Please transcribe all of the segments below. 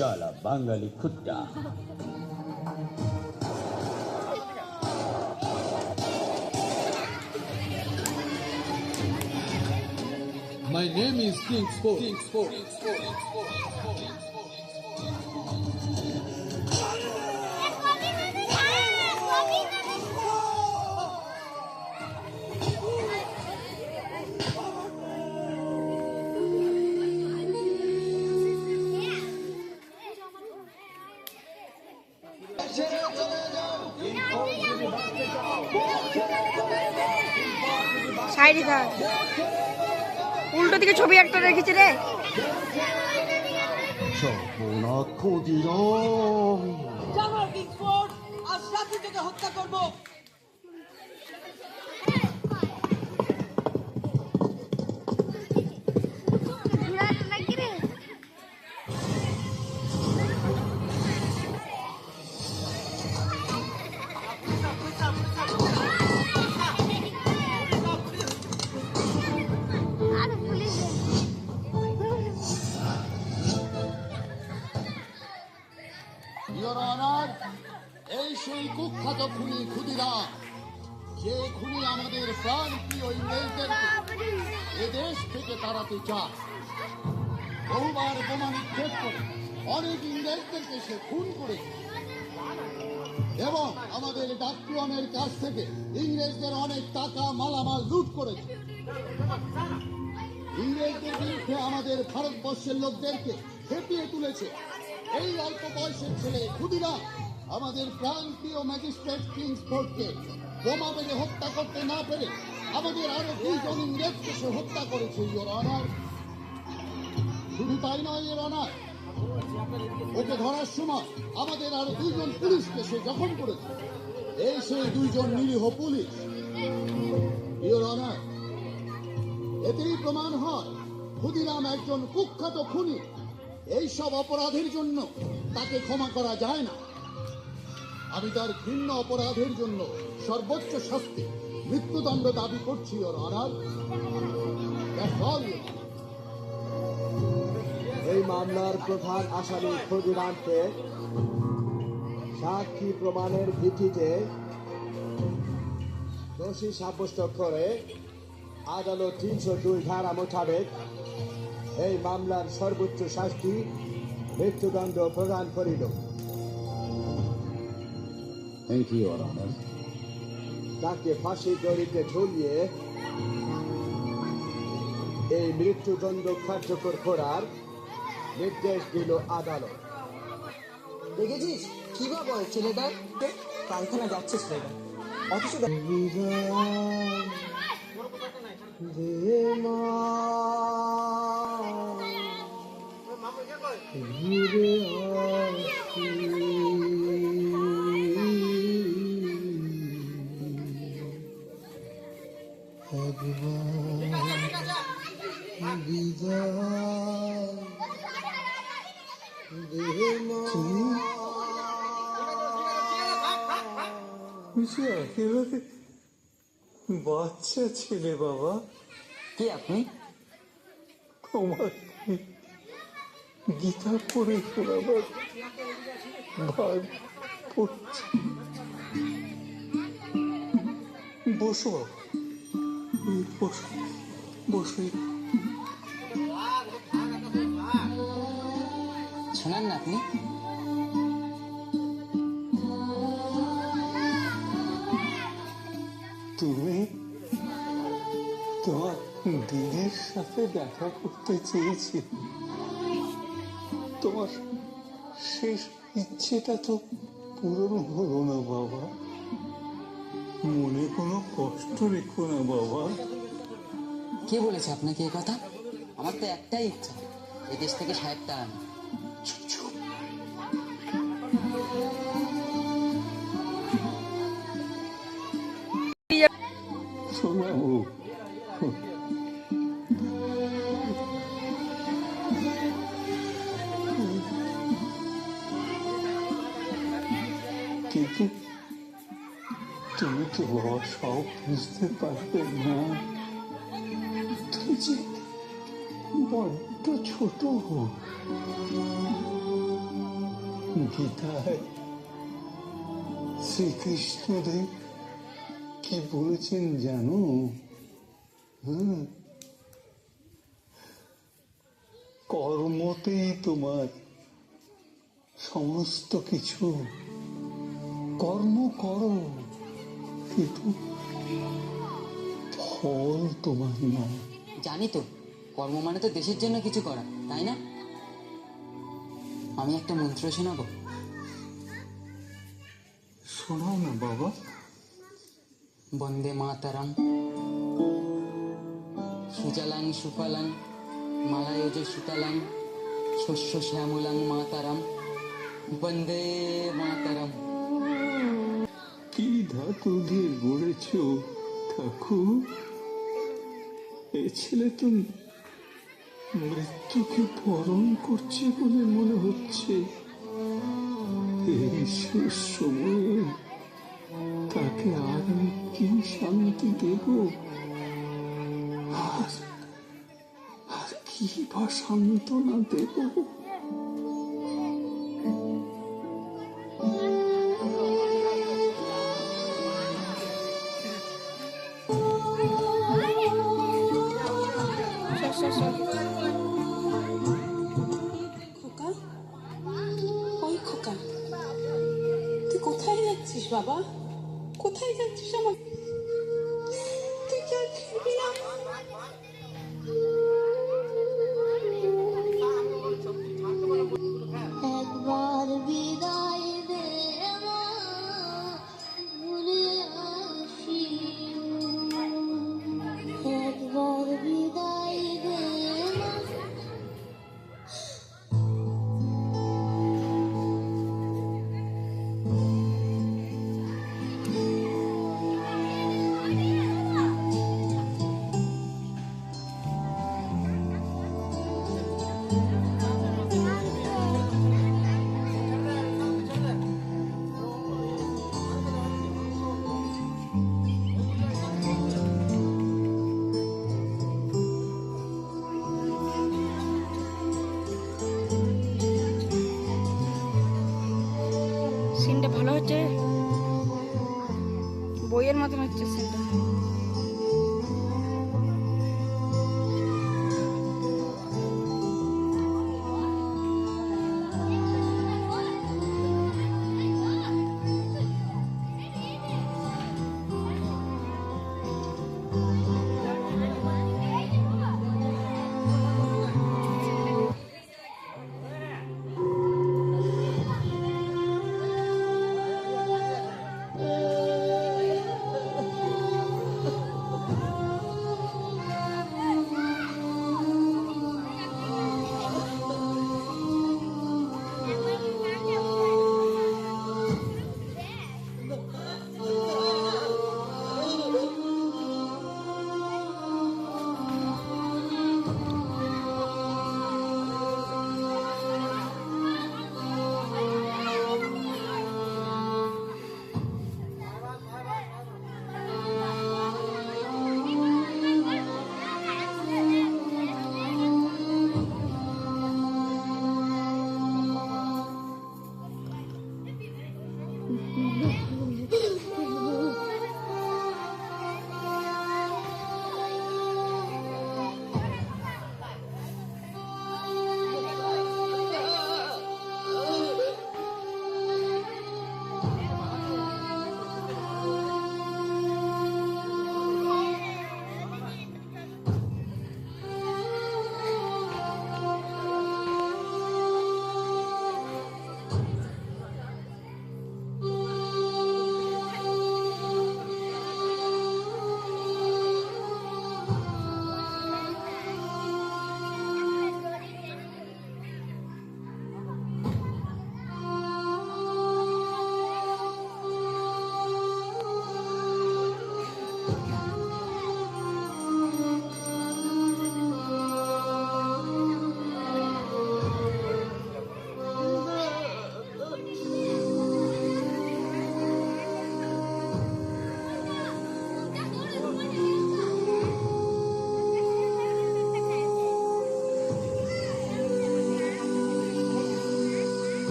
শালা বাঙালি খুদ্দা। My name is King Sport. সাইডে থাক, উল্টো দিকে ছবি একটা রেখেছে রে। জানো কিংসফোর্ড, আজ রাতে তোকে হত্যা করব। এই সেই কুখ্যাত খুনি ক্ষুদিরাম, যে খুনি আমাদের প্রাণ প্রিয় ইংরেজদেরকে এদেশ থেকে তাড়াতে চায়। বহুবার বোমা নিক্ষেপ করে অনেক ইংরেজদেরকে সে খুন করেছে এবং আমাদের ডাকপিয়নের কাছ থেকে ইংরেজদের অনেক টাকা মালামাল লুট করেছে। ইংরেজদের বিরুদ্ধে আমাদের ভারতবর্ষের লোকদেরকে খেপিয়ে তুলেছে। এই অল্প বয়সের ছেলে ক্ষুদিরাম আমাদের প্রাণপ্রিয় ম্যাজিস্ট্রেট কিংসফোর্ডকে বোমা মেরে হত্যা করতে না পেরে আমাদের আরো 2 জন ইংরেজকে সে হত্যা করেছে। ইওর অনার, শুধু তাই নয় ইওর অনার, ওকে ধরার সময় আমাদের আরো 2 জন পুলিশকে সে জখম করেছে। এই সেই 2 জন নিরীহ পুলিশ। ইওর অনার, এতেই প্রমাণ হয় ক্ষুদিরাম একজন কুখ্যাত খুনি। এইসব অপরাধের জন্য তাকে ক্ষমা করা যায় না। আমি তার ঘৃণ্য অপরাধের জন্য সর্বোচ্চ শাস্তি মৃত্যুদণ্ড দাবি করছি ওর অনার। এই মামলার প্রধান আসামি ক্ষুদিরামকে সাক্ষী প্রমাণের ভিত্তিতে দোষী সাব্যস্ত করে আদালত 302 ধারা মোতাবেক এই মামলার সর্বোচ্চ শাস্তি মৃত্যুদণ্ড প্রদান করিল। Thank you your honour. তাকে ফাঁসি দড়িতে ঝুলিয়ে এই মৃত্যুদণ্ড কার্যকর করার নির্দেশ দিল আদালত। দেখেছিস কি বা বল ছেলেটা, পায়খানা যাচ্ছে ছেলেটা, অথচ বাচ্চা ছেলে বাবা। কে আপনি? তোমার গীতা পড়ে শোনাবার ভাগ পড়ছে। বসো বসো বসো। শোনান না আপনি। তুমি তোমার দিদির সাথে দেখা করতে চেয়েছি। তোমার শেষ ইচ্ছেটা তো পূরণ হলো না বাবা। মনে কোনো কষ্ট রেখো না বাবা। কে বলেছে আপনাকে এই কথা? আমার তো একটাই ইচ্ছা, এই দেশ থেকে সাহেবটা আনা। শোনাও, কিন্তু তুমি তো বাবা সব বুঝতে পারবে না। তুমি যে বড্ড ছোট। গীতায় শ্রীকৃষ্ণদেব কি বলেছেন জানো? কর্মতেই তোমার সমস্ত কিছু। কর্ম করো, কিন্তু ফল তোমার নয়। জানি তো, কর্ম মানে তো দেশের জন্য কিছু করা, তাই না? আমি একটা মন্ত্র শোনাবো। শোনাও না বাবা। বন্দে মাতরম, সুজলাং সুফলাং মালায়জ সুতলাং শস্য শ্যামলাং মাতরম, বন্দে মাতরম। কি ধাতু দিয়ে গড়েছ ঠাকুর? এ ছেলে তো মৃত্যুকে বরণ করছে বলে মনে হচ্ছে। এই শেষ সময়ে তাকে আর আমি কি শান্তি দেব? আর কি বা সান্ত্বনা দেব? খোকা, ওই খোকা, তুই কোথায় যাচ্ছিস বাবা? কোথায় যাচ্ছিস আমার? তুই কি আর ফিরবি না? একবার বিদায় দে মা, ঘুরে আসি। একবার বিদায় দে মা। সিনটা ভালো হচ্ছে, বইয়ের মতন হচ্ছে সিনটা।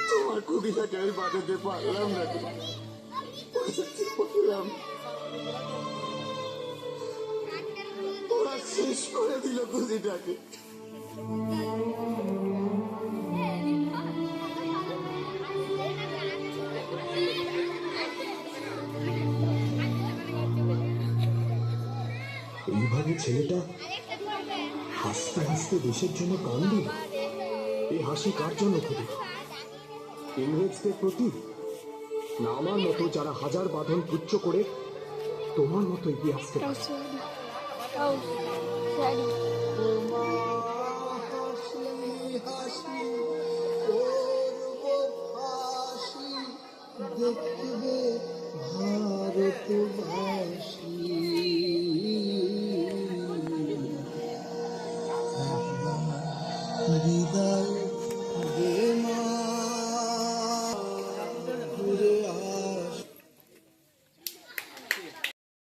তোমার কুকিটাকে আমি বাঁচাতে পারলাম না। বললাম, ওরা শেষ করে দিল কুকিটাকে। এইভাবে ছেলেটা হাসতে হাসতে দেশের জন্য কান্দে। এই হাসি কার জন্য খুবই? ইংরেজদের প্রতি, না আমার মতো যারা হাজার বাঁধন তুচ্ছ করে তোমার মতো এগিয়ে আসতে পারে? দেখবে ভারতবাসী।